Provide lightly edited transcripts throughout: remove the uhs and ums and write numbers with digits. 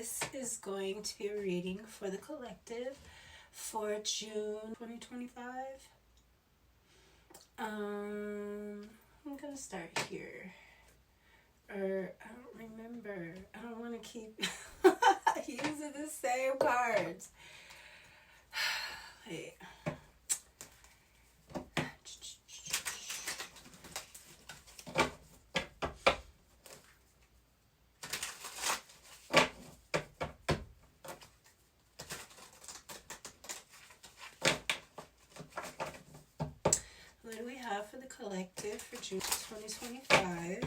This is going to be a reading for the collective for June 2025. I'm gonna start here. I don't remember. I don't want to keep using the same cards. Wait. What do we have for the collective for June 2025?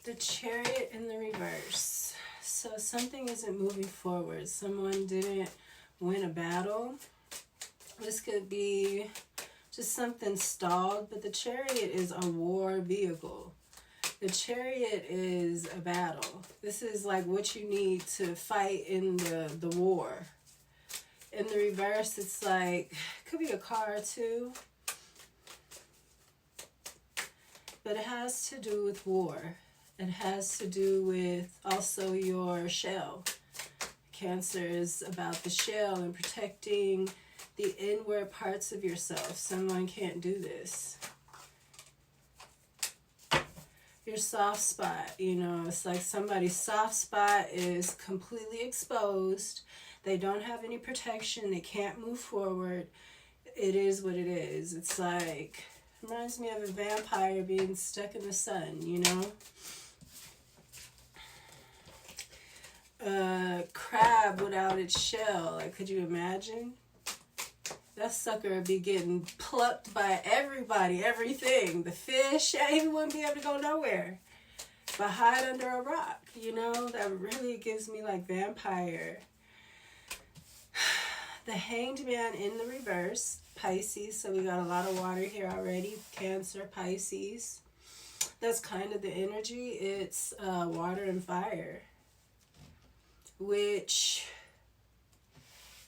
The Chariot in the reverse. So something isn't moving forward. Someone didn't win a battle. This could be just something stalled, but the Chariot is a war vehicle. The Chariot is a battle. This is like what you need to fight in the war. In the reverse, it's like, could be a car too. But it has to do with war. It has to do with also your shell. Cancer is about the shell and protecting the inward parts of yourself. Someone can't do this. Your soft spot, you know, it's like somebody's soft spot is completely exposed. They don't have any protection. They can't move forward. It is what it is. It's like, reminds me of a vampire being stuck in the sun, you know? Crab without its shell. Like, could you imagine? That sucker would be getting plucked by everybody, everything. The fish, yeah, he wouldn't be able to go nowhere. But hide under a rock, you know? That really gives me like vampire. The Hanged Man in the reverse. Pisces, so we got a lot of water here already. Cancer, Pisces. That's kind of the energy. It's water and fire, which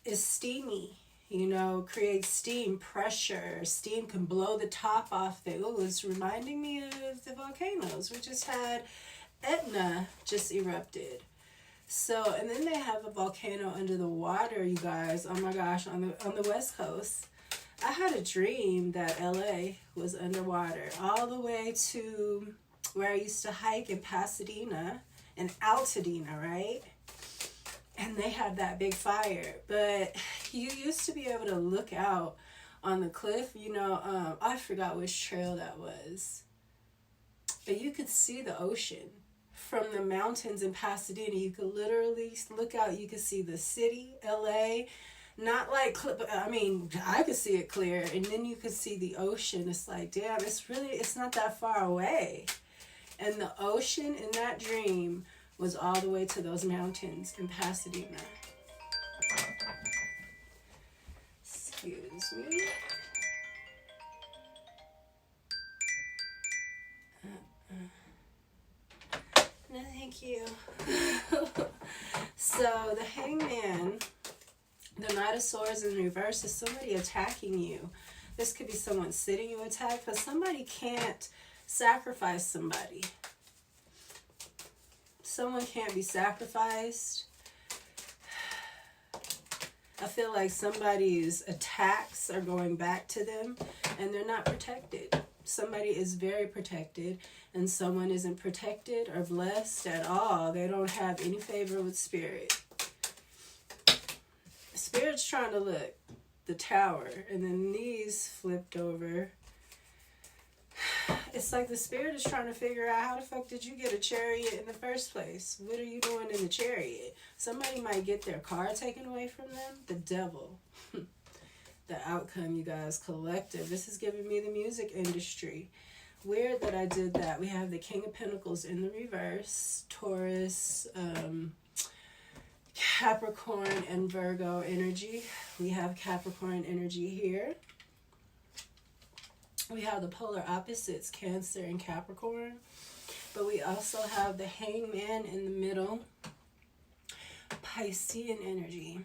is steamy, you know, creates steam, pressure. Steam can blow the top off the, oh, it's reminding me of the volcanoes. We just had Etna just erupted. So, and then they have a volcano under the water, you guys. Oh my gosh, on the West Coast. I had a dream that LA was underwater all the way to where I used to hike in Pasadena and Altadena, right? And they had that big fire. But you used to be able to look out on the cliff, you know, I forgot which trail that was. But you could see the ocean from the mountains in Pasadena. You could literally look out. You could see the city, LA. Not like, I mean, I could see it clear. And then you could see the ocean. It's like, damn, it's not that far away. And the ocean in that dream was all the way to those mountains in Pasadena. Excuse me. No, thank you. So the Hangman, the Knight of Swords in reverse, is somebody attacking you. This could be someone sitting you attack, but somebody can't sacrifice somebody. Someone can't be sacrificed. I feel like somebody's attacks are going back to them and they're not protected. Somebody is very protected and someone isn't protected or blessed at all. They don't have any favor with Spirit. Spirit's trying to look. The Tower. And then these flipped over. It's like the Spirit is trying to figure out how the fuck did you get a chariot in the first place? What are you doing in the chariot? Somebody might get their car taken away from them. The devil. The outcome, you guys, collective. This is giving me the music industry. Weird that I did that. We have the King of Pentacles in the reverse. Taurus. Capricorn and Virgo energy. We have Capricorn energy here. We have the polar opposites, Cancer and Capricorn. But we also have the Hangman in the middle, Piscean energy.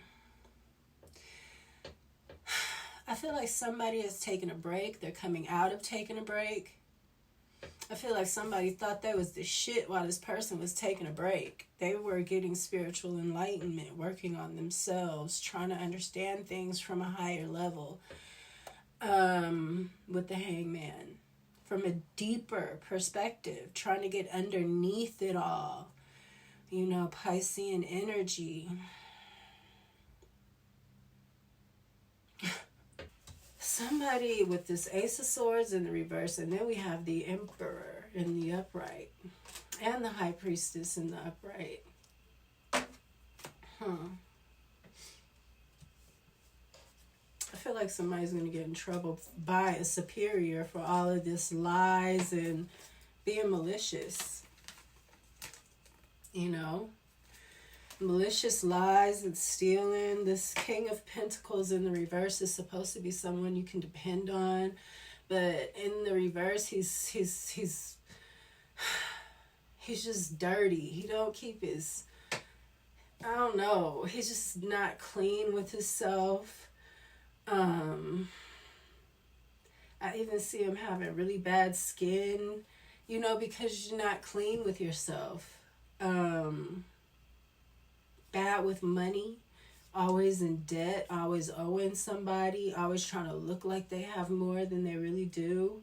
I feel like somebody has taken a break. They're coming out of taking a break. I feel like somebody thought that was the shit while this person was taking a break. They were getting spiritual enlightenment, working on themselves, trying to understand things from a higher level. With the Hangman, from a deeper perspective, trying to get underneath it all. You know, Piscean energy. Somebody with this Ace of Swords in the reverse, and then we have the Emperor in the upright, and the High Priestess in the upright. I feel like somebody's going to get in trouble by a superior for all of this lies and being malicious. You know? Malicious lies and stealing. This King of Pentacles in the reverse is supposed to be someone you can depend on. But in the reverse, he's just dirty. He don't keep his... I don't know. He's just not clean with himself. I even see him having really bad skin, you know, because you're not clean with yourself. Bad with money, always in debt, always owing somebody, always trying to look like they have more than they really do.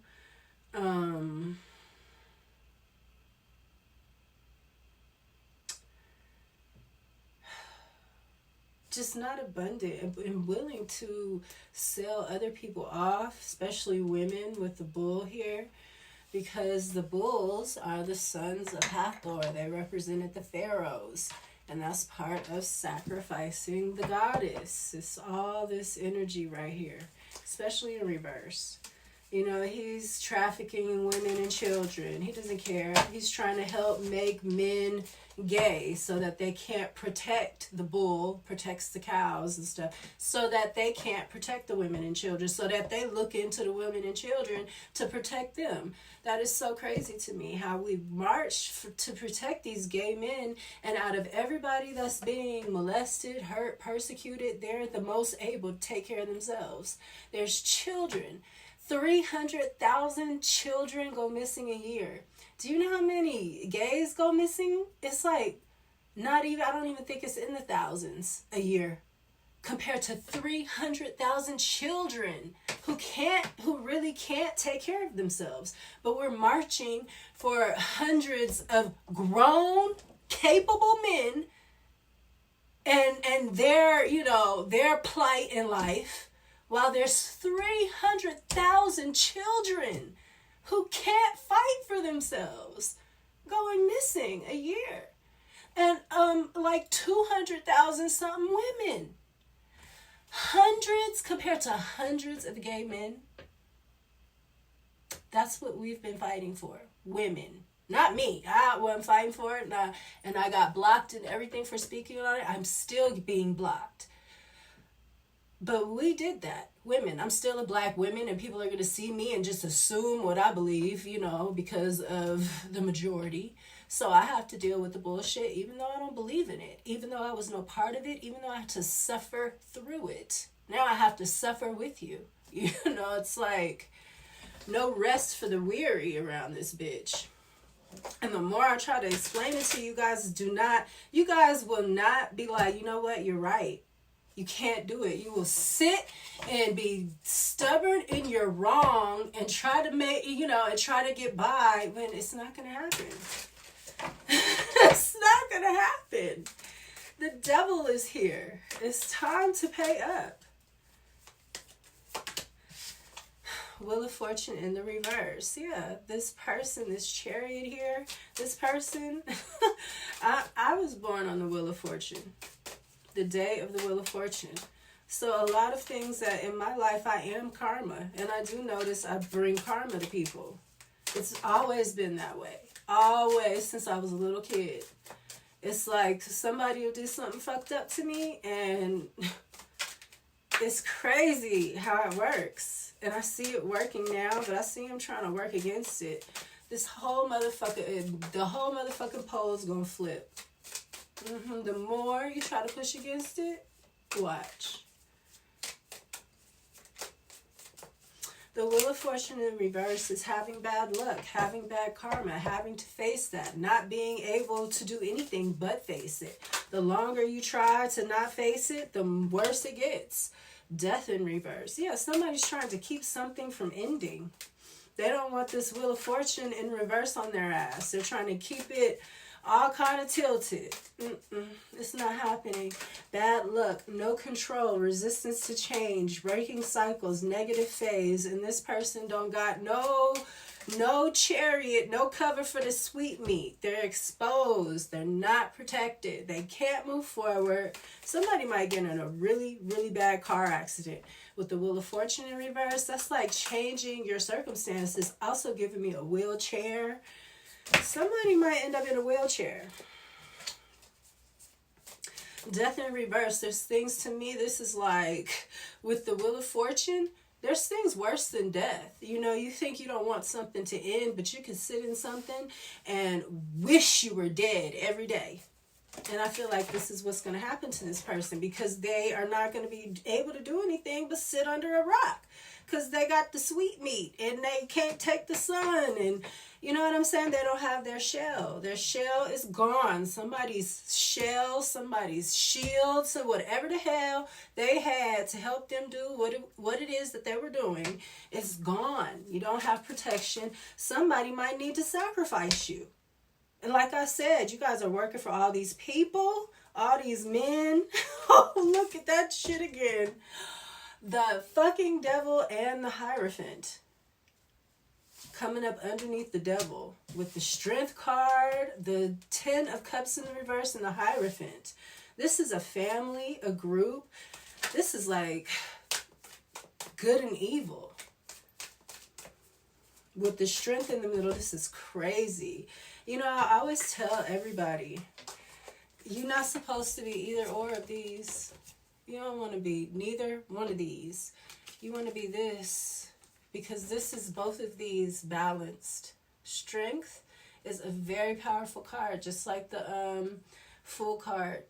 Just not abundant and willing to sell other people off, especially women with the bull here, because the bulls are the sons of Hathor. They represented the pharaohs, and that's part of sacrificing the goddess. It's all this energy right here, especially in reverse. You know, he's trafficking in women and children. He doesn't care. He's trying to help make men gay so that they can't protect the bull, protects the cows and stuff, so that they can't protect the women and children, so that they look into the women and children to protect them. That is so crazy to me, how we march to protect these gay men, and out of everybody that's being molested, hurt, persecuted, they're the most able to take care of themselves. There's children. 300,000 children go missing a year. Do you know how many gays go missing? It's like I don't even think it's in the thousands a year, compared to 300,000 children who really can't take care of themselves. But we're marching for hundreds of grown, capable men and their plight in life, while there's 300,000 children who can't fight for themselves going missing a year. And like 200,000 something women. Hundreds compared to hundreds of gay men. That's what we've been fighting for. Women. Not me. I wasn't fighting for it. And I got blocked and everything for speaking on it. I'm still being blocked. But we did that. Women. I'm still a black woman, and people are going to see me and just assume what I believe, because of the majority. So I have to deal with the bullshit, even though I don't believe in it, even though I was no part of it, even though I had to suffer through it. Now I have to suffer with you. It's like no rest for the weary around this bitch. And the more I try to explain it to you guys, you guys will not be like, you know what, you're right. You can't do it. You will sit and be stubborn in your wrong and try to and try to get by when it's not going to happen. It's not going to happen. The devil is here. It's time to pay up. Wheel of Fortune in the reverse. Yeah, this person, this Chariot here, this person, I was born on the Wheel of Fortune. The day of the Wheel of Fortune. So a lot of things that in my life I am karma, and I do notice I bring karma to people. It's always been that way. Always, since I was a little kid. It's like somebody will do something fucked up to me, and it's crazy how it works. And I see it working now, but I see him trying to work against it. This whole motherfucker, the whole motherfucking pole's gonna flip. The more you try to push against it, watch. The Wheel of Fortune in reverse is having bad luck, having bad karma, having to face that, not being able to do anything but face it. The longer you try to not face it, the worse it gets. Death in reverse. Yeah, somebody's trying to keep something from ending. They don't want this Wheel of Fortune in reverse on their ass. They're trying to keep it all kind of tilted. It's not happening. Bad luck, no control, resistance to change, breaking cycles, negative phase, and this person don't got no chariot, no cover for the sweetmeat. They're exposed. They're not protected. They can't move forward. Somebody might get in a really, really bad car accident. With the Wheel of Fortune in reverse, that's like changing your circumstances. Also giving me a wheelchair. Somebody might end up in a wheelchair. Death in reverse. There's things to me, this is like, with the Wheel of Fortune, there's things worse than death. You know, you think you don't want something to end, but you can sit in something and wish you were dead every day. And I feel like this is what's going to happen to this person, because they are not going to be able to do anything but sit under a rock, because they got the sweet meat and they can't take the sun. And you know what I'm saying? They don't have their shell. Their shell is gone. Somebody's shell, somebody's shield, so whatever the hell they had to help them do what it is that they were doing is gone. You don't have protection. Somebody might need to sacrifice you. And like I said, you guys are working for all these people, all these men. Oh, look at that shit again. The fucking devil and the Hierophant coming up underneath the devil with the Strength card, the 10 of Cups in the reverse, and the Hierophant. This is a family, a group. This is like good and evil. With the Strength in the middle, this is crazy. You know, I always tell everybody, you're not supposed to be either or of these. You don't want to be neither one of these. You want to be this, because this is both of these balanced. Strength is a very powerful card, just like the Fool card.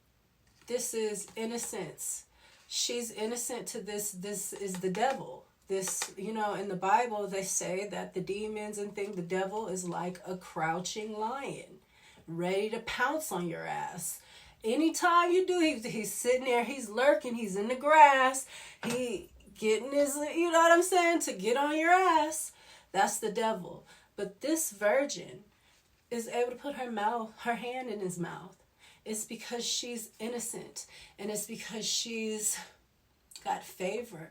This is innocence. She's innocent to this. This is the devil. This, you know, in the Bible, they say that the demons and the devil is like a crouching lion, ready to pounce on your ass. Anytime you do, he's sitting there, he's lurking, he's in the grass, he getting his, you know what I'm saying, to get on your ass. That's the devil. But this virgin is able to put her hand in his mouth. It's because she's innocent, and it's because she's got favor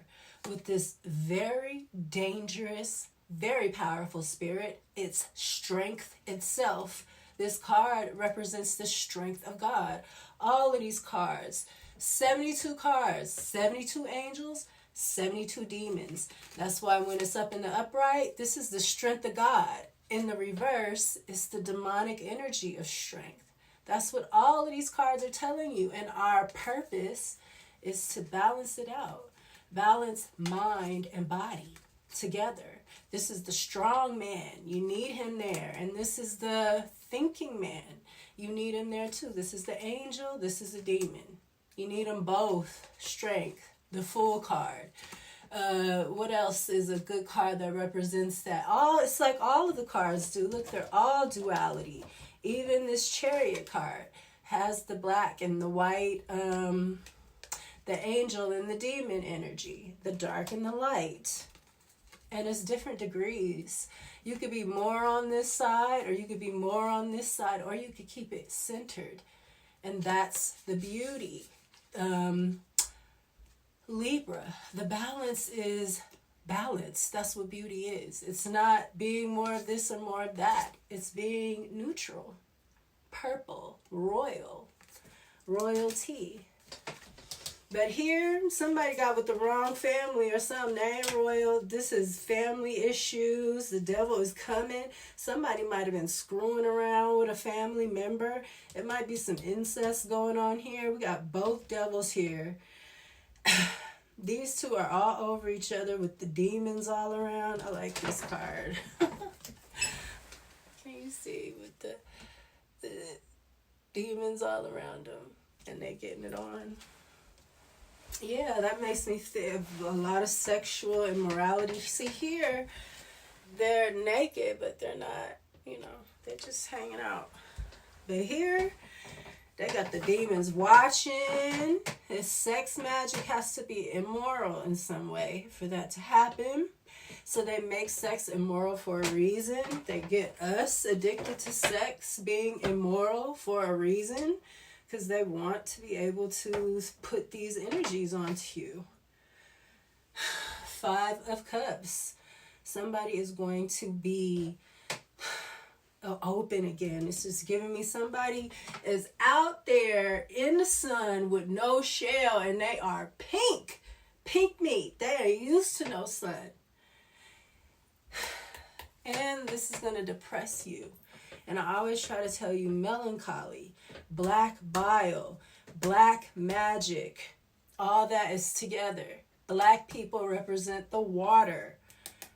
with this very dangerous, very powerful spirit. It's strength itself. This card represents the strength of God. All of these cards, 72 cards, 72 angels, 72 demons. That's why when it's up in the upright, this is the strength of God. In the reverse, it's the demonic energy of strength. That's what all of these cards are telling you. And our purpose is to balance it out. Balance mind and body together. This is the strong man. You need him there. And this is the thinking man. You need him there too. This is the angel. This is the demon. You need them both. Strength. The Fool card. What else is a good card that represents that? It's like all of the cards do. Look, they're all duality. Even this Chariot card has the black and the white, the angel and the demon energy, the dark and the light. And it's different degrees. You could be more on this side, or you could be more on this side, or you could keep it centered. And that's the beauty. Libra, the balance is balance. That's what beauty is. It's not being more of this or more of that. It's being neutral. Purple, royal, royalty. But here, somebody got with the wrong family or something. They ain't royal. This is family issues. The devil is coming. Somebody might have been screwing around with a family member. It might be some incest going on here. We got both devils here. These two are all over each other with the demons all around. I like this card. Can you see with the demons all around them? And they getting it on. Yeah, that makes me think of a lot of sexual immorality. See here, they're naked, but they're not, you know, they're just hanging out. But here, they got the demons watching. His sex magic has to be immoral in some way for that to happen. So they make sex immoral for a reason. They get us addicted to sex being immoral for a reason. Because they want to be able to put these energies onto you. 5 of Cups. Somebody is going to be open again. It's just giving me somebody is out there in the sun with no shell and they are pink. Pink meat. They are used to no sun. And this is going to depress you. And I always try to tell you melancholy, black bile, black magic, all that is together. Black people represent the water.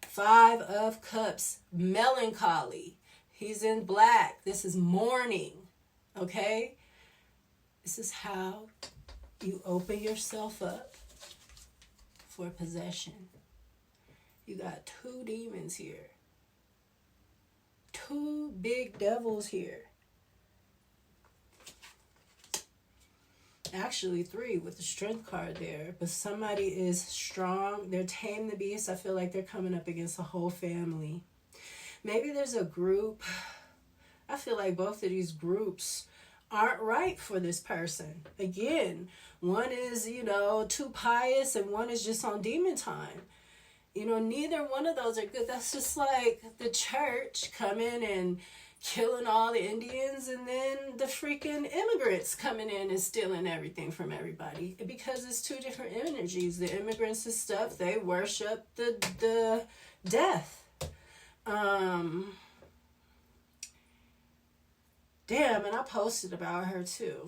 5 of Cups, melancholy. He's in black. This is mourning, okay? This is how you open yourself up for possession. You got 2 demons here. 2 big devils here. Actually 3 with the strength card there. But somebody is strong. They're tame the beast. I feel like they're coming up against a whole family. Maybe there's a group. I feel like both of these groups aren't right for this person. Again, one is, you know, too pious and one is just on demon time. You know, neither one of those are good. That's just like the church coming and killing all the Indians and then the freaking immigrants coming in and stealing everything from everybody. Because it's 2 different energies. The immigrants and stuff, they worship the death. Damn, and I posted about her too.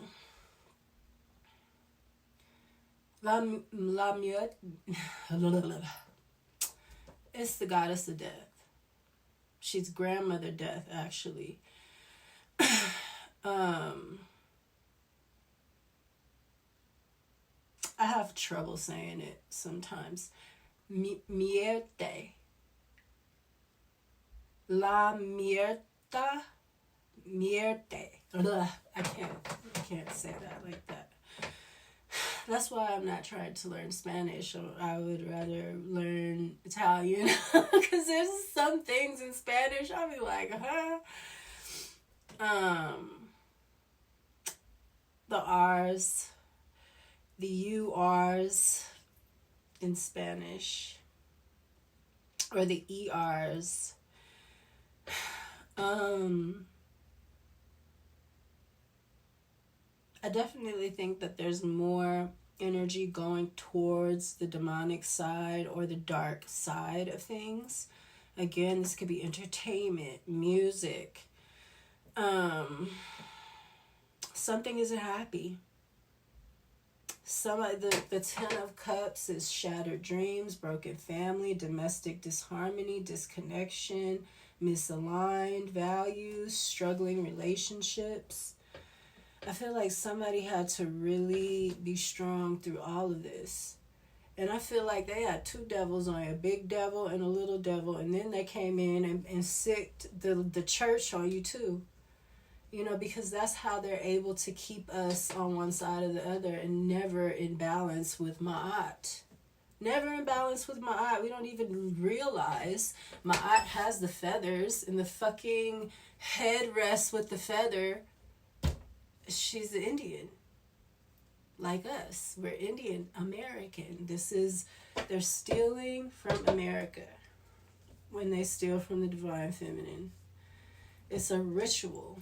It's the goddess of death. She's grandmother death, actually. I have trouble saying it sometimes. Mierte. La mierda. Mierte. I can't say that like that. That's why I'm not trying to learn Spanish. I would rather learn Italian. Because there's some things in Spanish I'll be like, huh? The R's, the UR's in Spanish, or the ER's. I definitely think that there's more energy going towards the demonic side or the dark side of things. Again, this could be entertainment, music. Something isn't happy. The 10 of Cups is shattered dreams, broken family, domestic disharmony, disconnection, misaligned values, struggling relationships. I feel like somebody had to really be strong through all of this. And I feel like they had 2 devils on you, a big devil and a little devil. And then they came in and sicked the church on you too. You know, because that's how they're able to keep us on one side or the other and never in balance with Ma'at. Never in balance with Ma'at. We don't even realize Ma'at has the feathers and the fucking head rests with the feather. She's an Indian. Like us. We're Indian American. They're stealing from America when they steal from the divine feminine. It's a ritual.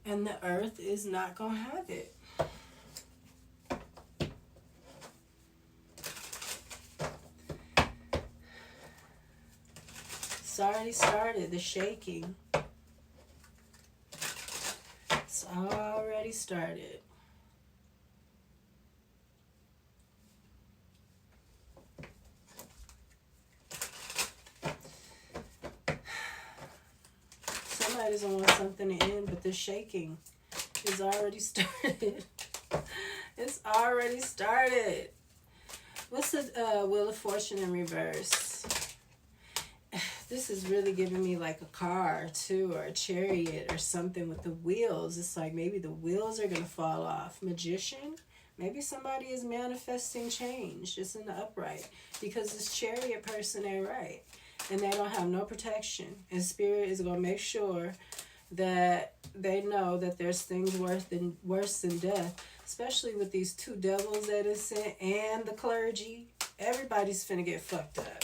And the earth is not going to have it. already started, the shaking. It's already started. Somebody doesn't want something to end, but the shaking is already started. It's already started. What's the Wheel of Fortune in reverse? This is really giving me like a car too, or a chariot or something with the wheels. It's like maybe the wheels are going to fall off. Magician. Maybe somebody is manifesting change just in the upright, because this chariot person ain't right. And they don't have no protection. And Spirit is going to make sure that they know that there's things worse than death. Especially with these two devils that is sent and the clergy. Everybody's finna get fucked up.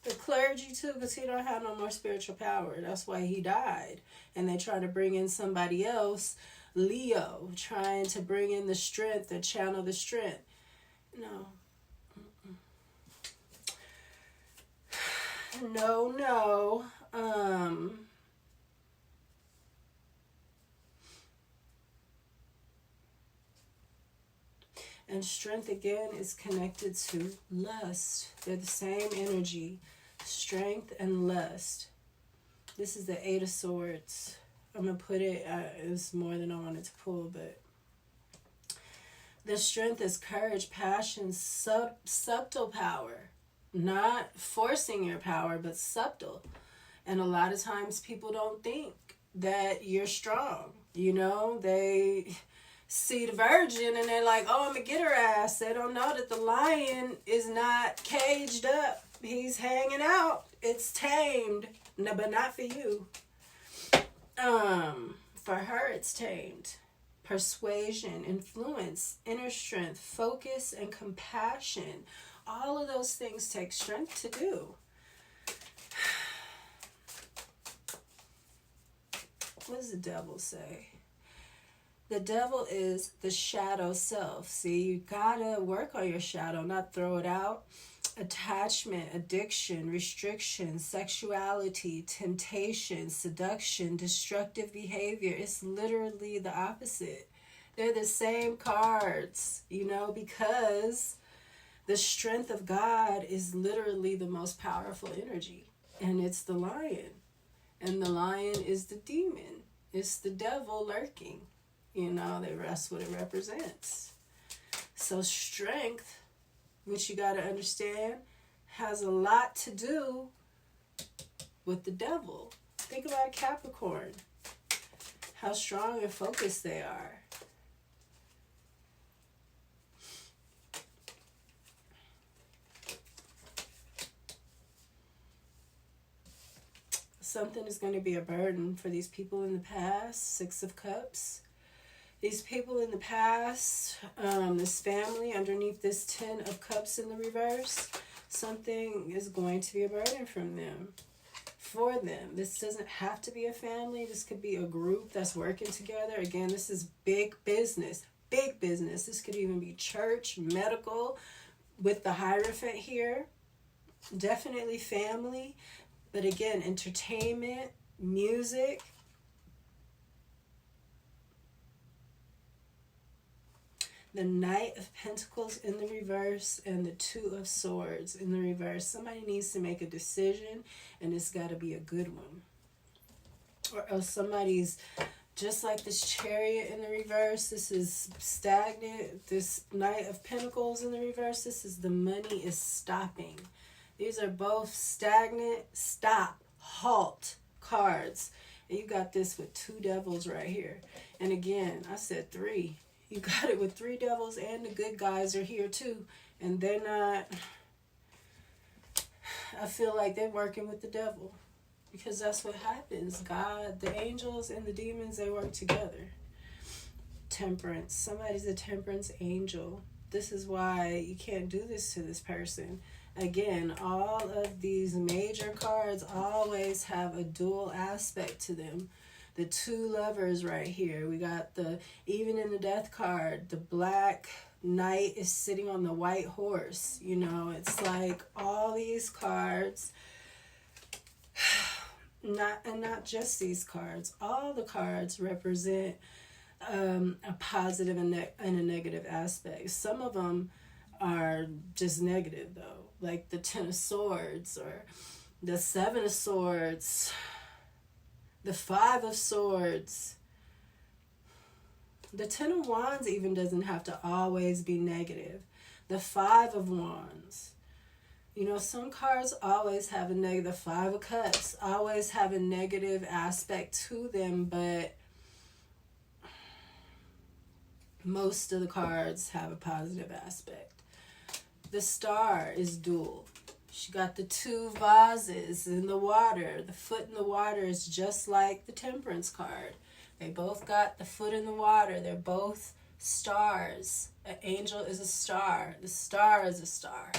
The clergy too, because he don't have no more spiritual power. That's why he died. And they try to bring in somebody else, Leo, trying to bring in the strength or channel the strength. No. No. And strength again is connected to lust. They're the same energy. Strength and lust. This is the Eight of Swords. I'm going to put it, it's more than I wanted to pull, but the strength is courage, passion, subtle power. Not forcing your power, but subtle. And a lot of times people don't think that you're strong. You know, they see the virgin and they're like, oh, I'm going to get her ass. They don't know that the lion is not caged up. He's hanging out. It's tamed. No, but not for you. For her, it's tamed. Persuasion, influence, inner strength, focus, and compassion. All of those things take strength to do. What does the devil say? The devil is the shadow self. See, you gotta work on your shadow, not throw it out. Attachment, addiction, restriction, sexuality, temptation, seduction, destructive behavior. It's literally the opposite. They're the same cards, you know, because the strength of God is literally the most powerful energy. And it's the lion. And the lion is the demon. It's the devil lurking. You know, that's what it represents. So strength, which you got to understand, has a lot to do with the devil. Think about Capricorn. How strong and focused they are. Something is going to be a burden for these people in the past. Six of Cups. These people in the past, this family underneath this 10 of Cups in the reverse, something is going to be a burden from them, for them. This doesn't have to be a family. This could be a group that's working together. Again, this is big business. Big business. This could even be church, medical, with the Hierophant here. Definitely family. But again, entertainment, music. The Knight of Pentacles in the reverse and the Two of Swords in the reverse. Somebody needs to make a decision, and it's got to be a good one. Or else somebody's just like this Chariot in the reverse. This is stagnant. This Knight of Pentacles in the reverse. This is the money is stopping. These are both stagnant, stop, halt cards. And you got this with two devils right here. And again, I said three. You got it with three devils, and the good guys are here too. And they're not, I feel like they're working with the devil. Because that's what happens. God, the angels and the demons, they work together. Temperance. Somebody's a temperance angel. This is why you can't do this to this person. Again, all of these major cards always have a dual aspect to them. The two lovers right here. We got the, even in the death card, the black knight is sitting on the white horse. You know, it's like all these cards Not just these cards. All the cards represent a positive and a negative aspect. Some of them are just negative, though, like the Ten of Swords or the Seven of Swords, the Five of Swords. The Ten of Wands even doesn't have to always be negative. The Five of Wands. You know, some cards always have a negative. The Five of Cups always have a negative aspect to them, but most of the cards have a positive aspect. The Star is dual. She got the two vases in the water. The foot in the water is just like the Temperance card. They both got the foot in the water. They're both stars. An angel is a star. The star is a star.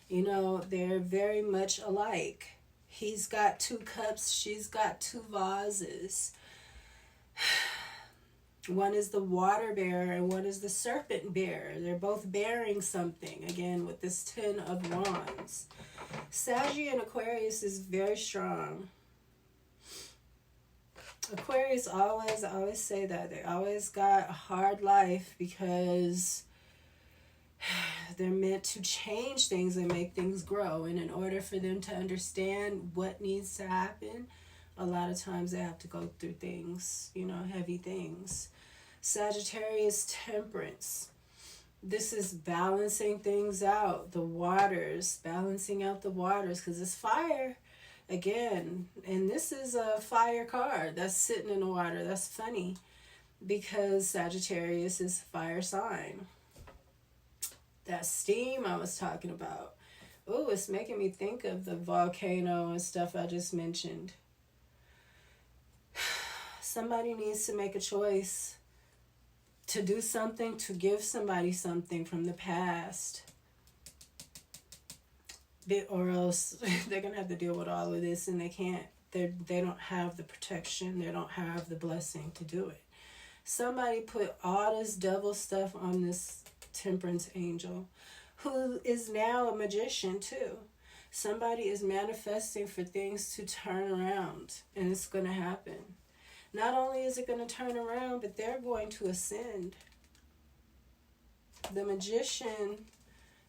You know, they're very much alike. He's got two cups. She's got two vases. One is the water bearer and one is the serpent bearer. They're both bearing something. Again, with this Ten of Wands. Sagittarius and Aquarius is very strong. Aquarius I always say that. They always got a hard life because they're meant to change things and make things grow. And in order for them to understand what needs to happen, a lot of times they have to go through things, you know, heavy things. Sagittarius, Temperance. This is balancing things out. The waters, balancing out the waters, because it's fire again. And this is a fire card that's sitting in the water. That's funny because Sagittarius is a fire sign. That steam I was talking about. Oh, it's making me think of the volcano and stuff I just mentioned. Somebody needs to make a choice to do something, to give somebody something from the past. Or else they're going to have to deal with all of this and they can't. They don't have the protection. They don't have the blessing to do it. Somebody put all this devil stuff on this Temperance angel, who is now a magician too. Somebody is manifesting for things to turn around, and it's going to happen. Not only is it going to turn around, but they're going to ascend. The magician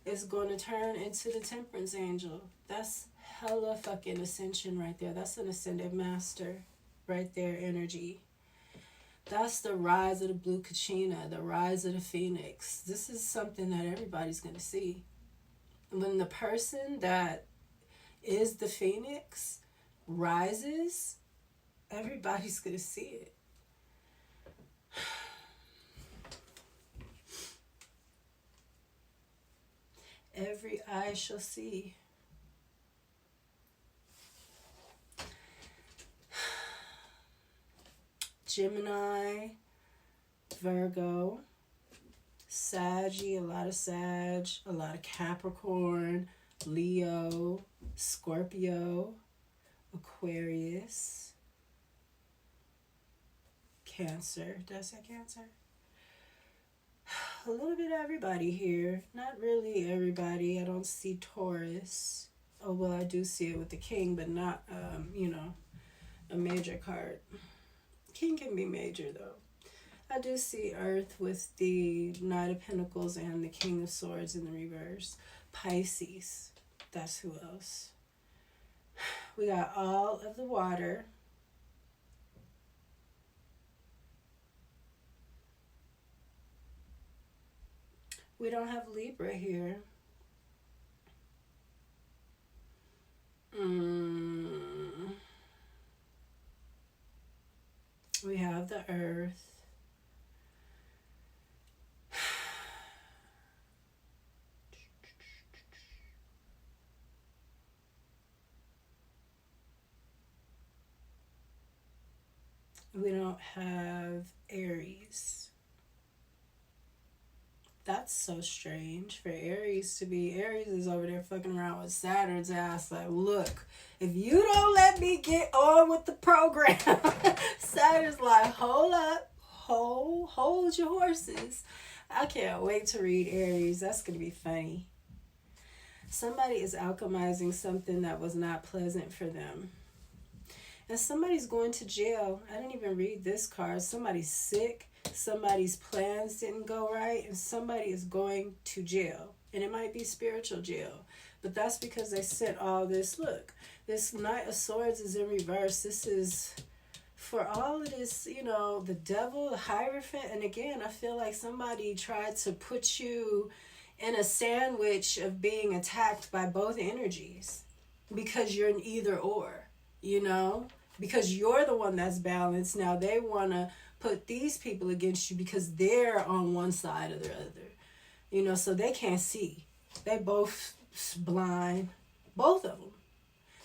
is going to turn into the Temperance angel. That's hella fucking ascension right there. That's an ascended master right there, energy. That's the rise of the blue kachina, the rise of the phoenix. This is something that everybody's going to see. When the person that is the phoenix rises, everybody's going to see it. Every eye shall see. Gemini, Virgo, Saggy, a lot of Sag, a lot of Capricorn, Leo, Scorpio, Aquarius, Cancer. Did I say Cancer? A little bit of everybody here. Not really everybody. I don't see Taurus. Oh, well, I do see it with the King, but not, a major card. King can be major, though. I do see Earth with the Knight of Pentacles and the King of Swords in the reverse. Pisces. That's who else. We got all of the water. We don't have Libra here. We have the Earth. We don't have Aries. That's so strange for Aries to be. Aries is over there fucking around with Saturn's ass. Like, look, if you don't let me get on with the program, Saturn's like, hold up, hold your horses. I can't wait to read Aries. That's going to be funny. Somebody is alchemizing something that was not pleasant for them. And somebody's going to jail. I didn't even read this card. Somebody's sick. Somebody's plans didn't go right. And somebody is going to jail. And it might be spiritual jail. But that's because they sent all this. Look, this Knight of Swords is in reverse. This is for all of this, you know, the devil, the Hierophant. And again, I feel like somebody tried to put you in a sandwich of being attacked by both energies. Because you're an either or, you know. Because you're the one that's balanced. Now they want to put these people against you because they're on one side or the other. You know, so they can't see. They both blind. Both of them.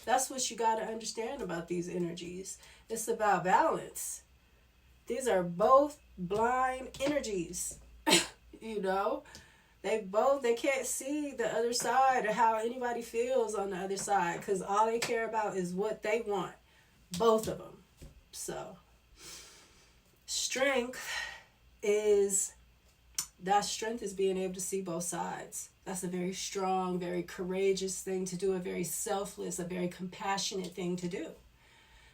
That's what you got to understand about these energies. It's about balance. These are both blind energies. You know? They can't see the other side or how anybody feels on the other side. Because all they care about is what they want. Both of them. So, strength is being able to see both sides. That's a very strong, very courageous thing to do, a very selfless, a very compassionate thing to do.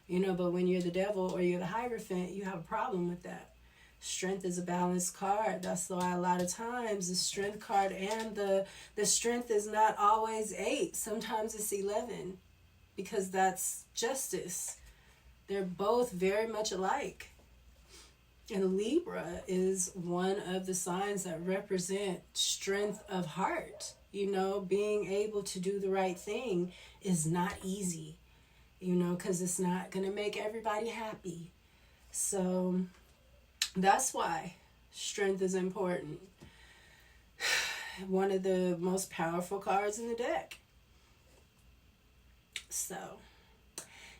You know, but when you're the devil or you're the Hierophant, you have a problem with that. Strength is a balanced card. That's why a lot of times the strength card and the strength is not always 8. Sometimes it's 11 because that's justice. They're both very much alike. And Libra is one of the signs that represent strength of heart. You know, being able to do the right thing is not easy, you know, because it's not going to make everybody happy. So that's why strength is important. One of the most powerful cards in the deck. So,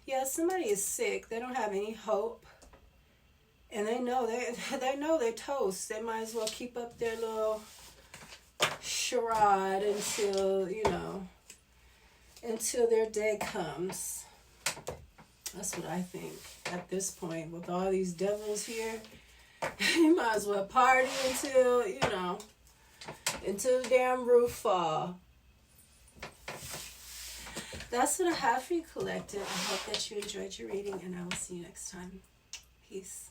yeah, somebody is sick. They don't have any hope. And they know they're toast. They might as well keep up their little charade until, you know, until their day comes. That's what I think at this point. With all these devils here, you might as well party until, you know, until the damn roof fall. That's what I have for you, collective. I hope that you enjoyed your reading, and I will see you next time. Peace.